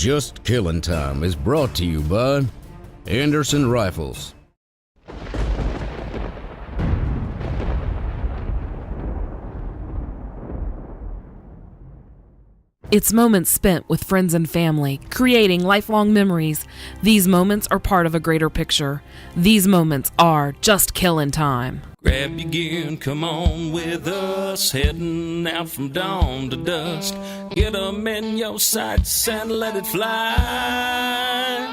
Just Killing Time is brought to you by Anderson Rifles. It's moments spent with friends and family, creating lifelong memories. These moments are part of a greater picture. These moments are just killing time. Grab your gear and come on with us, heading out from dawn to dusk. Get 'em in your sights and let it fly.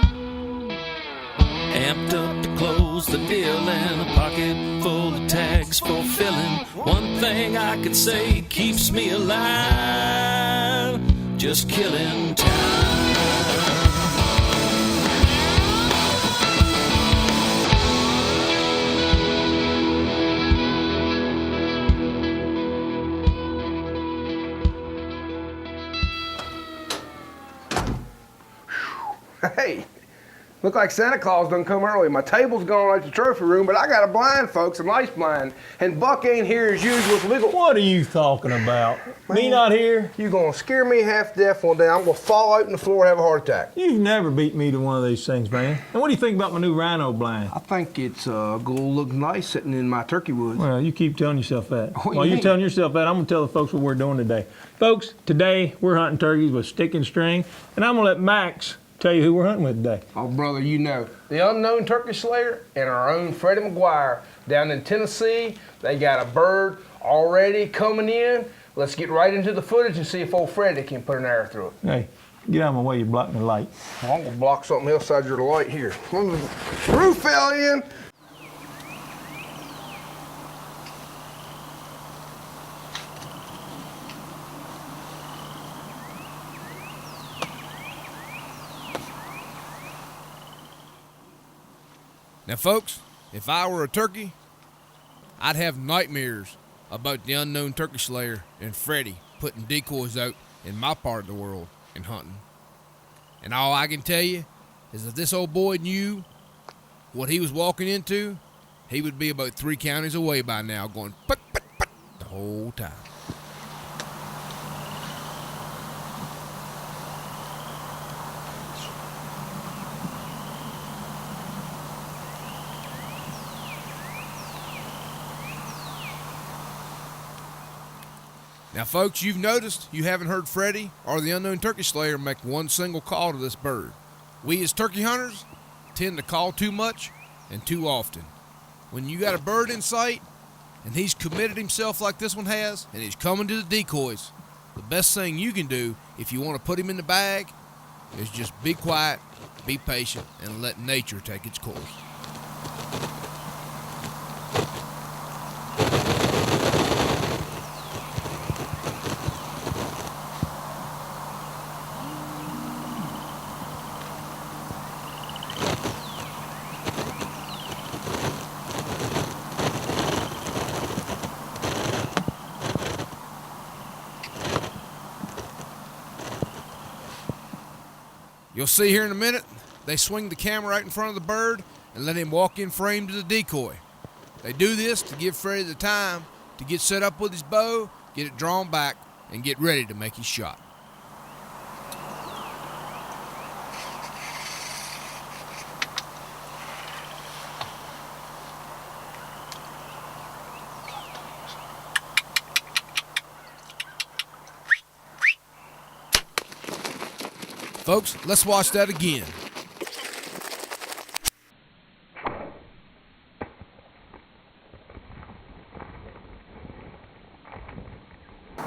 Amped up to close the deal and a pocket full of tags for filling. One thing I could say keeps me alive, just killing time. Hey, look like Santa Claus done come early. My table's gone like the trophy room, but I got a blind, folks, a nice blind. And Buck ain't here as usual, so we go. What are you talking about? Me not here? You gonna scare me half to death one day. I'm gonna fall out on the floor and have a heart attack. You've never beat me to one of these things, man. And what do you think about my new rhino blind? I think it's gonna look nice sitting in my turkey woods. Well, you keep telling yourself that. What While you you're mean? telling yourself that, I'm gonna tell the folks what we're doing today. Folks, today we're hunting turkeys with stick and string, and I'm gonna let Max tell you who we're hunting with today. Oh, brother, you know. The unknown turkey slayer and our own Freddie McGuire down in Tennessee. They got a bird already coming in. Let's get right into the footage and see if old Freddie can put an arrow through it. Hey, get out of my way, you're blocking the light. Well, I'm gonna block something else out your light here. Roof fell in. Now, folks, if I were a turkey, I'd have nightmares about the unknown turkey slayer and Freddie putting decoys out in my part of the world and hunting. And all I can tell you is if this old boy knew what he was walking into, he would be about 3 counties away by now going put the whole time. Now, folks, you've noticed you haven't heard Freddie or the unknown turkey slayer make one single call to this bird. We as turkey hunters tend to call too much and too often. When you got a bird in sight and he's committed himself like this one has and he's coming to the decoys, the best thing you can do if you want to put him in the bag is just be quiet, be patient, and let nature take its course. You'll see here in a minute, they swing the camera right in front of the bird and let him walk in frame to the decoy. They do this to give Freddie the time to get set up with his bow, get it drawn back, and get ready to make his shot. Folks, let's watch that again.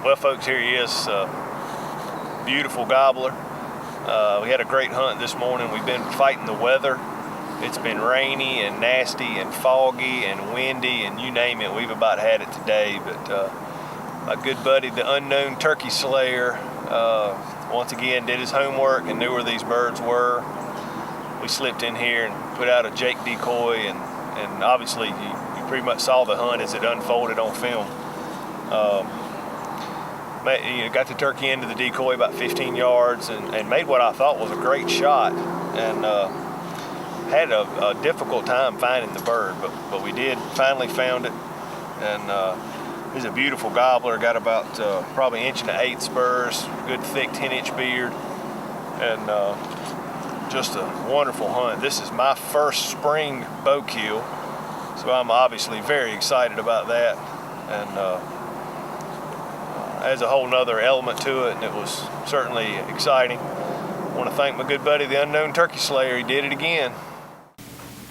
Well, folks, here he is, beautiful gobbler. We had a great hunt this morning. We've been fighting the weather. It's been rainy and nasty and foggy and windy and you name it, we've about had it today. But my good buddy, the unknown turkey slayer, once again did his homework and knew where these birds were. We slipped in here and put out a Jake decoy, and obviously you pretty much saw the hunt as it unfolded on film. Got the turkey into the decoy about 15 yards and made what I thought was a great shot, and had a difficult time finding the bird, but we did finally found it, and he's a beautiful gobbler. Got about probably 1.8 inch spurs, good thick 10-inch beard. and just a wonderful hunt. This is my first spring bow kill, so I'm obviously very excited about that, and adds a whole nother element to it, and it was certainly exciting. I want to thank my good buddy, the Unknown Turkey Slayer. He did it again.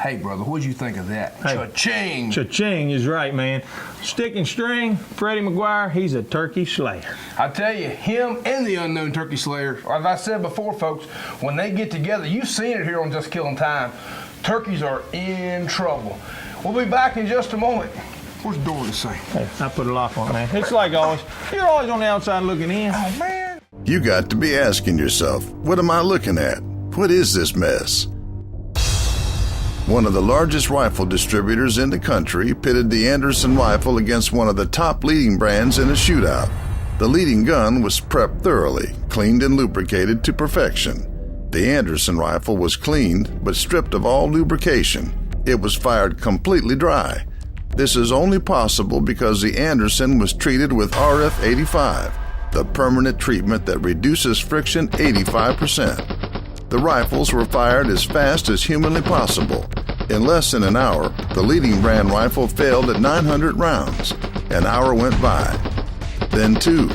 Hey, brother, what'd you think of that? Hey, Cha-ching! Cha-ching is right, man. Stick and string, Freddie McGuire, he's a turkey slayer. I tell you, him and the Unknown Turkey Slayer, as I said before, folks, when they get together, you've seen it here on Just Killing Time, turkeys are in trouble. We'll be back in just a moment. What's the door to say? Hey, I put a lock on it, man. It's like always. You're always on the outside looking in. Oh, man. You got to be asking yourself, what am I looking at? What is this mess? One of the largest rifle distributors in the country pitted the Anderson rifle against one of the top leading brands in a shootout. The leading gun was prepped thoroughly, cleaned and lubricated to perfection. The Anderson rifle was cleaned but stripped of all lubrication. It was fired completely dry. This is only possible because the Anderson was treated with RF-85, the permanent treatment that reduces friction 85%. The rifles were fired as fast as humanly possible. In less than an hour, the leading brand rifle failed at 900 rounds. An hour went by. Then 2.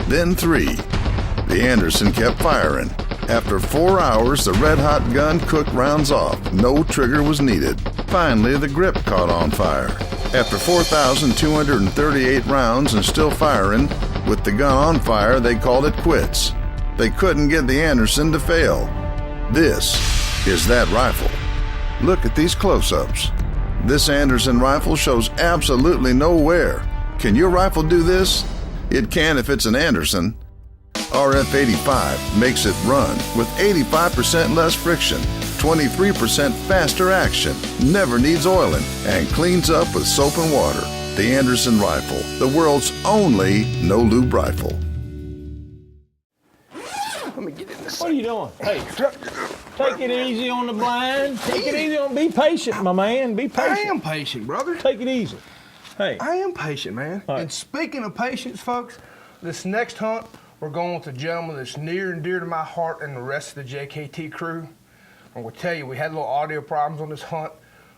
Then 3. The Anderson kept firing. After 4 hours, the red-hot gun cooked rounds off. No trigger was needed. Finally, the grip caught on fire. After 4,238 rounds and still firing, with the gun on fire, they called it quits. They couldn't get the Anderson to fail. This is that rifle. Look at these close-ups. This Anderson rifle shows absolutely no wear. Can your rifle do this? It can if it's an Anderson. RF-85 makes it run with 85% less friction, 23% faster action, never needs oiling, and cleans up with soap and water. The Anderson rifle, the world's only no-lube rifle. Let me get in this. What are you doing? Hey, take it easy on the blind. Take it easy on. Be patient, my man. Be I patient. am patient, brother. Take it easy. Hey. I am patient, man. All right. And speaking of patience, folks, this next hunt, we're going with a gentleman that's near and dear to my heart and the rest of the JKT crew. And we'll tell you, we had little audio problems on this hunt,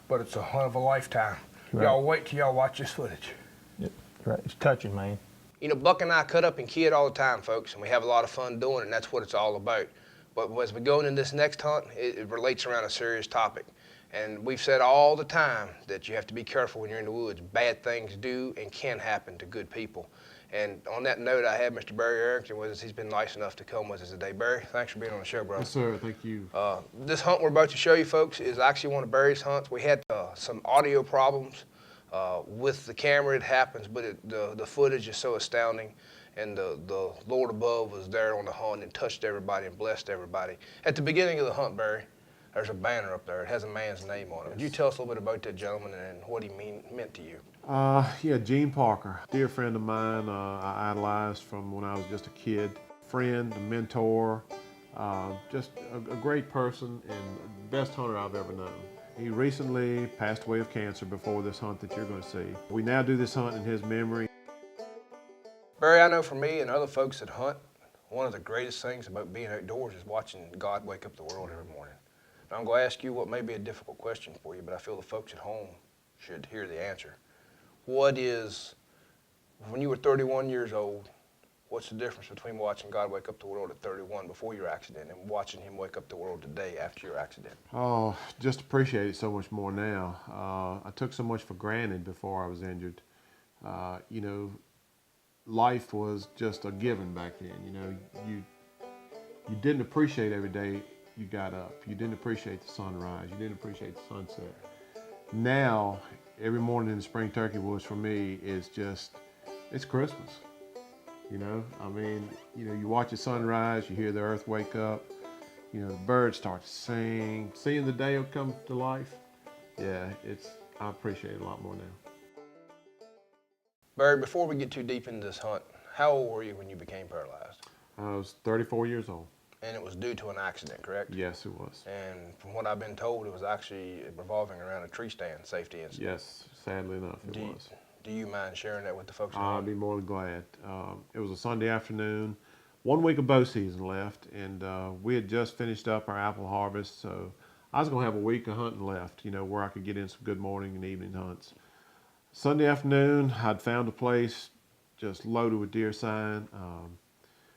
but it's a hunt of a lifetime. Right. Y'all wait till y'all watch this footage. Yep. Right. It's touching, man. You know, Buck and I cut up and kid all the time, folks, and we have a lot of fun doing it, and that's what it's all about. But as we go into this next hunt, it relates around a serious topic. And we've said all the time that you have to be careful when you're in the woods. Bad things do and can happen to good people. And on that note, I have Mr. Barry Arrington with us. He's been nice enough to come with us today. Barry, thanks for being on the show, brother. Yes, sir. Thank you. This hunt we're about to show you, folks, is actually one of Barry's hunts. We had some audio problems with the camera. It happens, but the footage is so astounding. And the Lord above was there on the hunt and touched everybody and blessed everybody. At the beginning of the hunt, Barry, there's a banner up there. It has a man's name on it. Would you tell us a little bit about that gentleman and what he meant to you? Yeah, Gene Parker, dear friend of mine. I idolized from when I was just a kid. Friend, a mentor, just a great person and the best hunter I've ever known. He recently passed away of cancer before this hunt that you're going to see. We now do this hunt in his memory. Barry, I know for me and other folks that hunt, one of the greatest things about being outdoors is watching God wake up the world every morning. Now, I'm going to ask you what may be a difficult question for you, but I feel the folks at home should hear the answer. What is, when you were 31 years old, what's the difference between watching God wake up the world at 31 before your accident and watching him wake up the world today after your accident? Oh, just appreciate it so much more now. I took so much for granted before I was injured. You know, life was just a given back then. You know, you didn't appreciate every day you got up. You didn't appreciate the sunrise. You didn't appreciate the sunset. Now, every morning in the spring turkey woods for me is just, it's Christmas. You know, I mean, you know, you watch the sunrise, you hear the earth wake up, you know, the birds start to sing, seeing the day will come to life. Yeah, I appreciate it a lot more now. Barry, before we get too deep into this hunt, how old were you when you became paralyzed? I was 34 years old. And it was due to an accident, correct? Yes, it was. And from what I've been told, it was actually revolving around a tree stand safety incident. Yes, sadly enough, it was. Do you mind sharing that with the folks at I'd home? be more than glad. It was a Sunday afternoon. 1 week of bow season left, and we had just finished up our apple harvest, so I was gonna have a week of hunting left, you know, where I could get in some good morning and evening hunts. Sunday afternoon, I'd found a place just loaded with deer sign.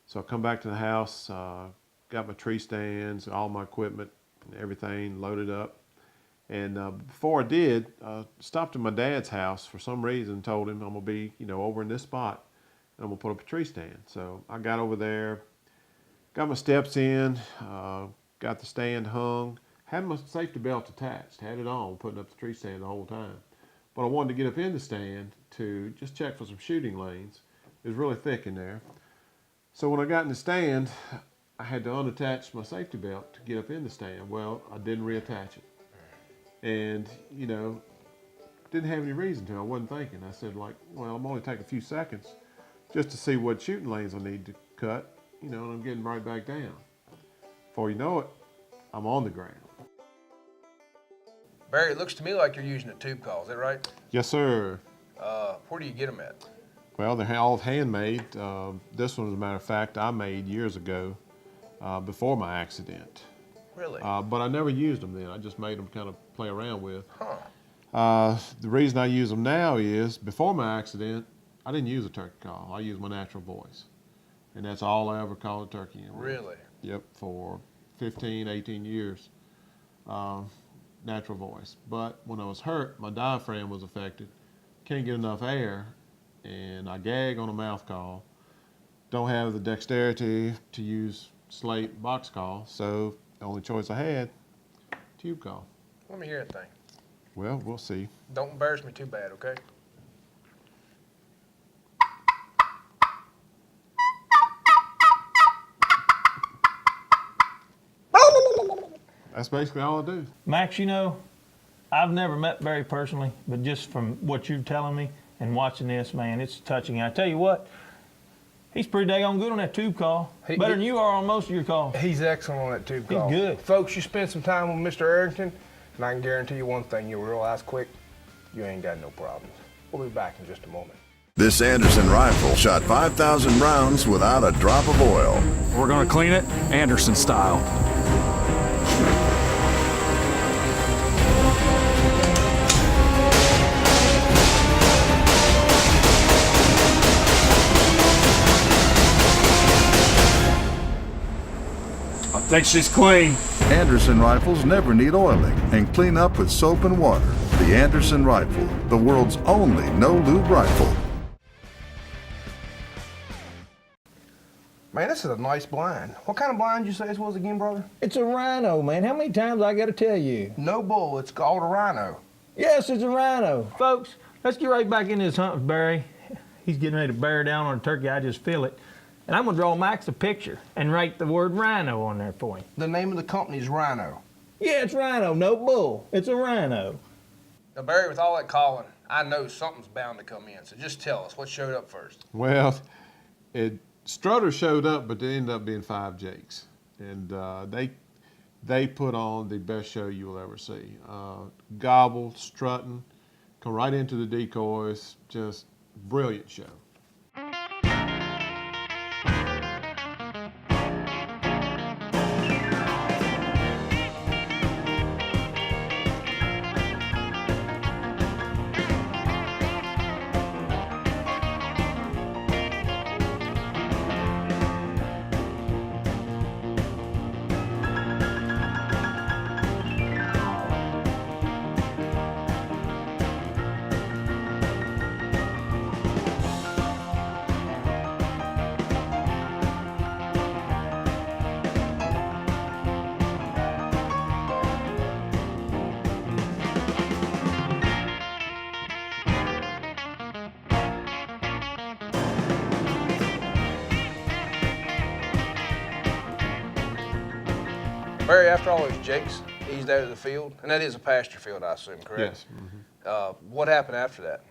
So I come back to the house, got my tree stands, all my equipment and everything loaded up. And before I did, stopped at my dad's house for some reason, told him I'm gonna be, you know, over in this spot and I'm gonna put up a tree stand. So I got over there, got my steps in, got the stand hung, had my safety belt attached, had it on, putting up the tree stand the whole time. But I wanted to get up in the stand to just check for some shooting lanes. It was really thick in there. So when I got in the stand, I had to unattach my safety belt to get up in the stand. Well, I didn't reattach it. And, you know, didn't have any reason to. I wasn't thinking. I said, like, well, I'm only taking a few seconds just to see what shooting lanes I need to cut, you know, and I'm getting right back down. Before you know it, I'm on the ground. Barry, it looks to me like you're using a tube call. Is that right? Yes, sir. Where do you get them at? Well, they're all handmade. This one, as a matter of fact, I made years ago before my accident. Really? But I never used them then. I just made them kind of play around with. Huh. The reason I use them now is before my accident, I didn't use a turkey call. I used my natural voice. And that's all I ever called a turkey in. Really? Yep, for 15, 18 years. Natural voice. But when I was hurt, my diaphragm was affected. Can't get enough air, and I gag on a mouth call. Don't have the dexterity to use slate box call, so the only choice I had, tube call. Let me hear that thing. Well, we'll see. Don't embarrass me too bad, okay? That's basically all I do. Max, you know, I've never met Barry personally, but just from what you're telling me and watching this, man, it's touching. I tell you what, he's pretty daggone good on that tube call. Better than you are on most of your calls. He's excellent on that tube call. He's good. Folks, you spend some time with Mr. Arrington, and I can guarantee you one thing, you'll realize quick, you ain't got no problems. We'll be back in just a moment. This Anderson rifle shot 5,000 rounds without a drop of oil. We're gonna clean it Anderson style. I think she's clean. Anderson rifles never need oiling and clean up with soap and water. The Anderson rifle, the world's only no-lube rifle. Man, this is a nice blind. What kind of blind you say this was again, brother? It's a rhino, man. How many times I got to tell you? No bull, it's called a rhino. Yes, it's a rhino. Folks, let's get right back into this hunt with Barry. He's getting ready to bear down on a turkey. I just feel it. And I'm going to draw Max a picture and write the word rhino on there for him. The name of the company is Rhino. Yeah, it's rhino, no bull. It's a rhino. Now, Barry, with all that calling, I know something's bound to come in. So just tell us, what showed up first? Well, Strutter showed up, but they ended up being 5 Jakes. And they put on the best show you will ever see. Gobble, strutting, come right into the decoys, just brilliant show. Barry, after all those jakes eased out of the field, and that is a pasture field, I assume, correct? Yes. What happened after that?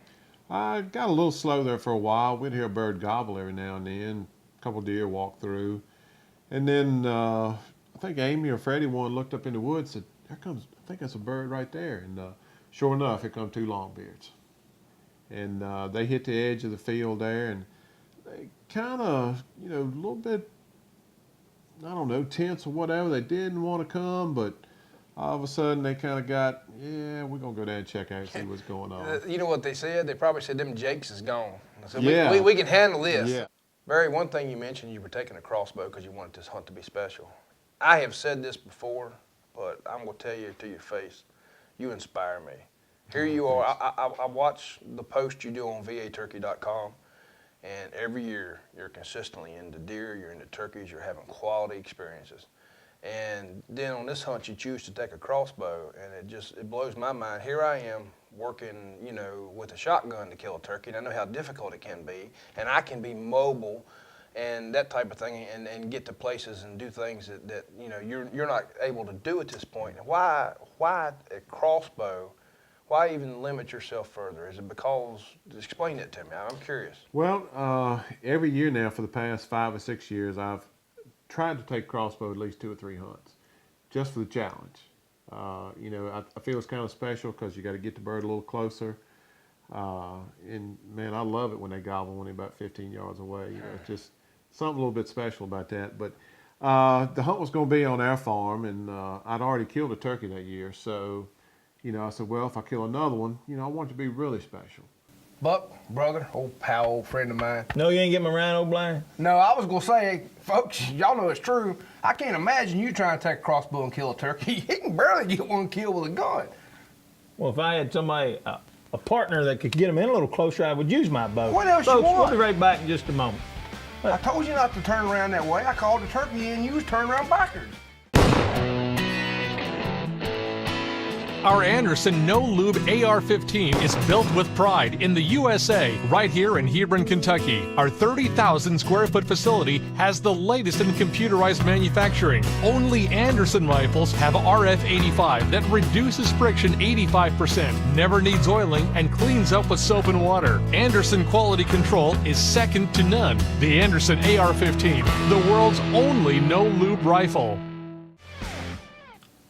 I got a little slow there for a while. We'd hear a bird gobble every now and then. A couple deer walk through. And then I think Amy or Freddie one looked up in the woods and said, there comes, I think that's a bird right there. And sure enough, here come 2 longbeards. And they hit the edge of the field there, and they kind of, you know, a little bit I don't know, tense or whatever. They didn't want to come, but all of a sudden they kind of got, yeah, we're going to go down and check out and see what's going on. You know what they said? They probably said them Jakes is gone. So Yeah. we can handle this. Yeah. Barry, one thing you mentioned, you were taking a crossbow because you wanted this hunt to be special. I have said this before, but I'm going to tell you to your face, you inspire me. Here you are. I watch the post you do on vaturkey.com, and every year you're consistently into deer, you're into turkeys, you're having quality experiences. And then on this hunt, you choose to take a crossbow, and it blows my mind. Here I am working, you know, with a shotgun to kill a turkey, and I know how difficult it can be, and I can be mobile and that type of thing, and get to places and do things that you know you're not able to do at this point. Why a crossbow? Why even limit yourself further? Is it because? Explain it to me. I'm curious. Well, every year now for the past 5 or 6 years, I've tried to take crossbow at least 2 or 3 hunts, just for the challenge. You know, I feel it's kind of special because you got to get the bird a little closer. And man, I love it when they gobble when they're about 15 yards away. You know, it's just something a little bit special about that. But the hunt was going to be on our farm, and I'd already killed a turkey that year. So, you know, I said, well, if I kill another one, you know, I want it to be really special. Buck, brother, old pal, old friend of mine. No, you ain't getting me around, O'Brien? No, I was going to say, folks, y'all know it's true. I can't imagine you trying to take a crossbow and kill a turkey. He can barely get one kill with a gun. Well, if I had somebody, a partner that could get him in a little closer, I would use my bow. What else you Folks, want? we'll be right back in just a moment. I told you not to turn around that way. I called the turkey in, you was turning around backwards. Our Anderson No Lube AR-15 is built with pride in the USA, right here in Hebron, Kentucky. Our 30,000 square foot facility has the latest in computerized manufacturing. Only Anderson rifles have RF85 that reduces friction 85%, never needs oiling, and cleans up with soap and water. Anderson quality control is second to none. The Anderson AR-15, the world's only no lube rifle.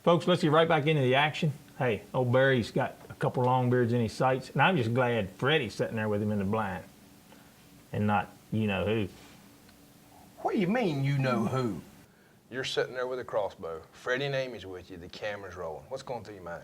Folks, let's get right back into the action. Hey, old Barry's got a couple longbeards in his sights, and I'm just glad Freddie's sitting there with him in the blind and not you-know-who. What do you mean, you know who? You're sitting there with a crossbow. Freddie and Amy's with you. The camera's rolling. What's going through your mind?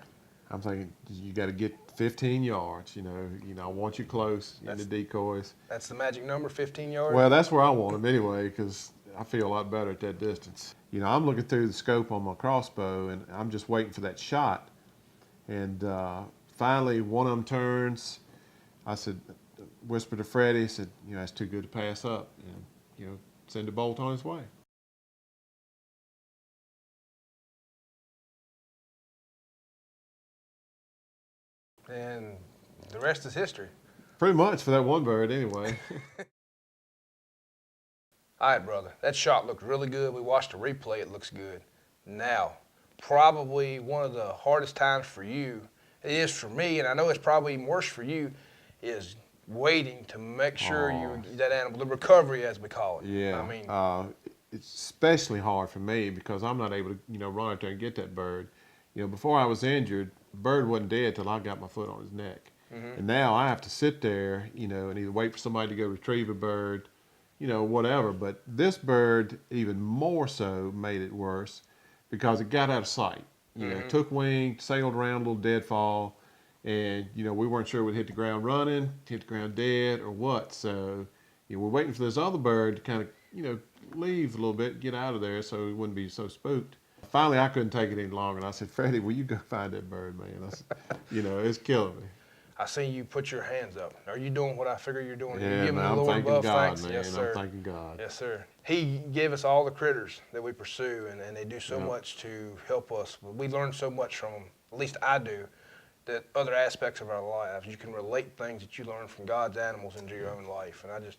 I'm thinking you got to get 15 yards. You know, I want you close in the decoys. That's the magic number, 15 yards? Well, that's where I want them anyway, because I feel a lot better at that distance. You know, I'm looking through the scope on my crossbow, and I'm just waiting for that shot. And finally, one of them turns. I said, whispered to Freddie, said, you know, that's too good to pass up. And, you know, send the bolt on his way. And the rest is history. Pretty much for that one bird anyway. All right, brother. That shot looked really good. We watched the replay. It looks good. Now, probably one of the hardest times for you, it is for me, and I know it's probably even worse for you, is waiting to make sure that animal, the recovery as we call it. Yeah. I mean, it's especially hard for me because I'm not able to, you know, run out there and get that bird. You know, before I was injured, the bird wasn't dead till I got my foot on his neck. Mm-hmm. And now I have to sit there, you know, and either wait for somebody to go retrieve a bird, you know, whatever. But this bird even more so made it worse because it got out of sight. You know, took wing, sailed around a little deadfall, and, you know, we weren't sure we'd hit the ground running, hit the ground dead, or what. So, you know, we're waiting for this other bird to kind of, you know, leave a little bit, get out of there so he wouldn't be so spooked. Finally, I couldn't take it any longer, and I said, Freddie, will you go find that bird, man? I said, you know, it's killing me. I seen you put your hands up. Are you doing what I figure you're doing? Yeah, you're giving man, the Lord I'm thanking above God, thanks? man. Yes, sir. I'm thanking God. Yes, sir. He gave us all the critters that we pursue, and they do so much to help us. We learn so much from them, at least I do, that other aspects of our lives, you can relate things that you learn from God's animals into your own life. And I just,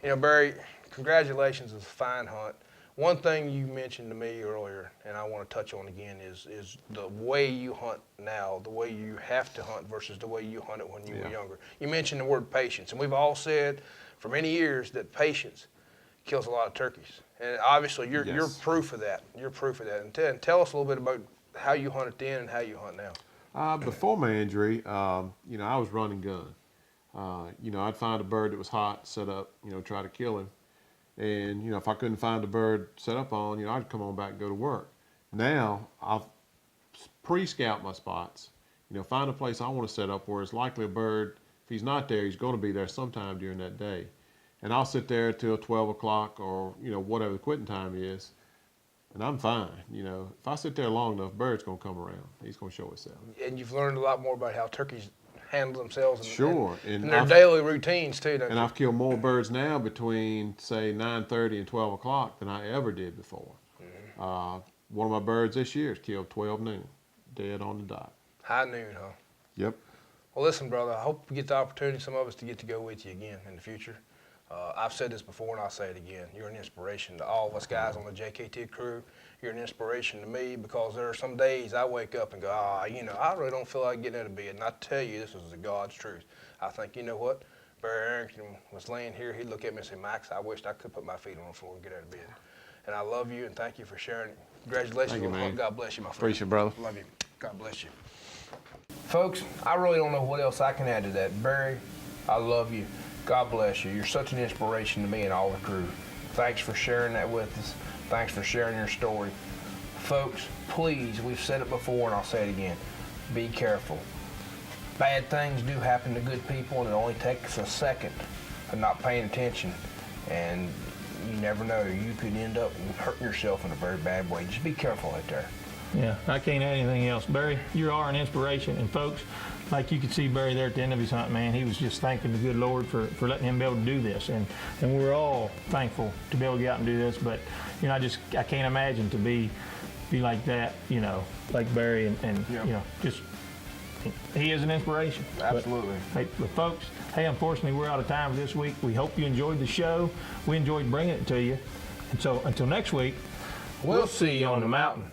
you know, Barry, congratulations. It's a fine hunt. One thing you mentioned to me earlier, and I want to touch on again, is the way you hunt now, the way you have to hunt versus the way you hunted when you were younger. You mentioned the word patience, and we've all said for many years that patience kills a lot of turkeys. And obviously you're proof of that. You're proof of that. And tell us a little bit about how you hunted then and how you hunt now. Before my injury, you know, I was running gun. You know, I'd find a bird that was hot, set up, you know, try to kill him. And, you know, if I couldn't find a bird set up on, you know, I'd come on back and go to work. Now, I'll pre-scout my spots. You know, find a place I want to set up where it's likely a bird, if he's not there, he's going to be there sometime during that day. And I'll sit there till 12 o'clock or, you know, whatever the quitting time is, and I'm fine. You know, if I sit there long enough, bird's going to come around. He's going to show himself. And you've learned a lot more about how turkeys handle themselves and their I've, daily routines too, don't and you? I've killed more birds now between, say, 9:30 and 12 o'clock than I ever did before. One of my birds this year is killed 12 noon, dead on the dot. High noon, huh? Yep. Well, listen, brother, I hope we get the opportunity, some of us, to get to go with you again in the future. I've said this before and I'll say it again. You're an inspiration to all of us guys on the JKT crew. You're an inspiration to me because there are some days I wake up and go, you know, I really don't feel like getting out of bed. And I tell you, this is the God's truth. I think, you know what? Barry Arrington was laying here. He'd look at me and say, Max, I wished I could put my feet on the floor and get out of bed. And I love you and thank you for sharing. Congratulations. Thank you, man. God bless you, my friend. Appreciate it, brother. Love you. God bless you. Folks, I really don't know what else I can add to that. Barry, I love you. God bless you. You're such an inspiration to me and all the crew. Thanks for sharing that with us. Thanks for sharing your story. Folks, please, we've said it before and I'll say it again, be careful. Bad things do happen to good people and it only takes a second of not paying attention. And you never know, you could end up hurting yourself in a very bad way. Just be careful out there. Yeah, I can't add anything else. Barry, you are an inspiration. And folks, like you could see Barry there at the end of his hunt, man, he was just thanking the good Lord for letting him be able to do this. And we're all thankful to be able to get out and do this. But, you know, I can't imagine to be like that, you know, like Barry and you know, just, he is an inspiration. Absolutely. But folks, hey, unfortunately, we're out of time for this week. We hope you enjoyed the show. We enjoyed bringing it to you. And so until next week, we'll see you on the mountain.